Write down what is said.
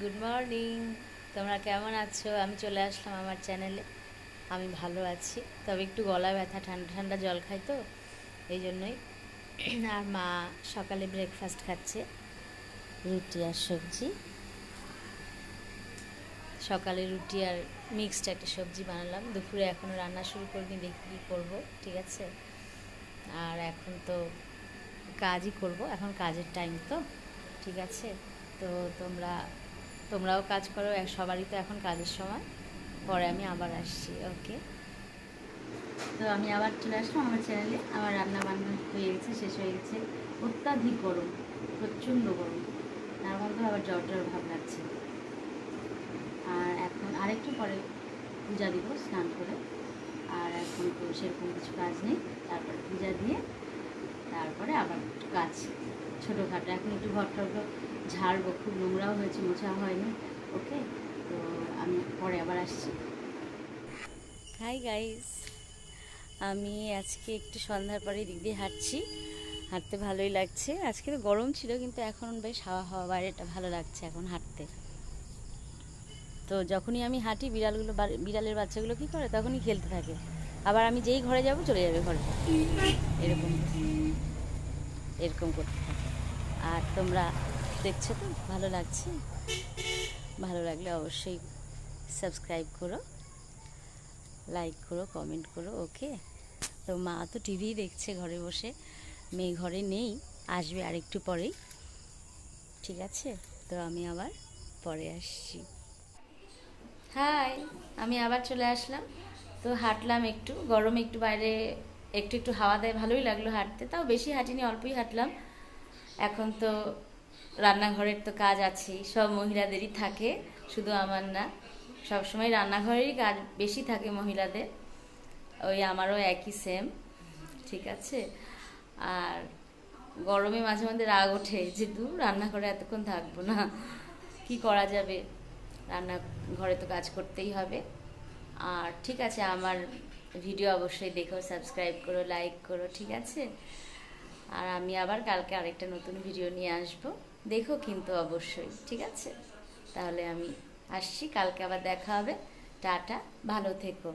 Good morning. তোমরা কেমন আছো? আমি চলে আসলাম আমার চ্যানেলে। আমি ভালো আছি, তবে একটু গলা ব্যথা, ঠান্ডা ঠান্ডা জল খাই তো, এই জন্যই। আর মা সকালে ব্রেকফাস্ট খাচ্ছে, রুটি আর সবজি। সকালে রুটি আর মিক্সড একটা সবজি বানালাম। দুপুরে এখনও রান্না শুরু করিনি, দেখি কী করবো। ঠিক আছে, আর এখন তো কাজই করব, এখন কাজের টাইম তো। ঠিক আছে, তো তোমরাও কাজ করো, সবারই তো এখন কাজের সময়। পরে আমি আবার আসছি, ওকে? তো আমি আবার চলে আসলাম আমার চ্যানেলে। আমার রান্না বান্না হয়ে গেছে, শেষ হয়ে গেছে। অত্যাধিক গরম, প্রচণ্ড গরম, তার মধ্যে আবার জ্বর জ্বর ভাব লাগছে। আর এখন আরেকটু পরে পূজা দিব স্নান করে। আর এখন তো সেরকম কিছু কাজ নেই, তারপরে পূজা দিয়ে তারপরে আবার কাজ ছোটোখাটো। এখন একটু ঘরটাগুলো ঝাড়বো, খুব নোংরাও হয়েছে, মোছা হয়নি। ওকে, তো আমি পরে আবার আসছি। হাই গাইস, আমি আজকে একটু সন্ধ্যার পরে দিক দিয়ে হাঁটছি। হাঁটতে ভালোই লাগছে। আজকে তো গরম ছিল, কিন্তু এখন বেশ হাওয়া হাওয়া, বাইরেটা ভালো লাগছে এখন হাঁটতে। তো যখনই আমি হাঁটি, বিড়ালের বাচ্চাগুলো কী করে, তখনই খেলতে থাকে। আবার আমি যেই ঘরে যাব চলে যাবে ঘরে, এরকম এরকম করতে থাকে। আর তোমরা দেখছো তো, ভালো লাগছে? ভালো লাগলে অবশ্যই সাবস্ক্রাইব করো, লাইক করো, কমেন্ট করো, ওকে? তো মা তো টিভি দেখছে ঘরে বসে, মেয়ে ঘরে নেই, আসবে আরেকটু পরেই। ঠিক আছে, তো আমি আবার পরে আসছি। হাই, আমি আবার চলে আসলাম। তো হাঁটলাম একটু, গরমে একটু বাইরে একটু একটু হাওয়া দেয়, ভালোই লাগলো হাঁটতে। তাও বেশি হাঁটিনি, অল্পই হাঁটলাম। এখন তো রান্নাঘরের তো কাজ আছেই, সব মহিলাদেরই থাকে, শুধু আমার না। সবসময় রান্নাঘরেরই কাজ বেশি থাকে মহিলাদের, ওই আমারও একই সেম। ঠিক আছে, আর গরমে মাঝে মাঝে রাগ ওঠে যে দূর রান্নাঘরে এতক্ষণ থাকবো না, কি করা যাবে, রান্নাঘরে তো কাজ করতেই হবে। আর ঠিক আছে, আমার ভিডিও অবশ্যই দেখো, সাবস্ক্রাইব করো, লাইক করো, ঠিক আছে? আর আমি আবার কালকে আরেকটা নতুন ভিডিও নিয়ে আসব, দেখো কিন্তু অবশ্যই, ঠিক আছে? তাহলে আমি আসছি, কালকে আবার দেখা হবে। টাটা, ভালো থেকো।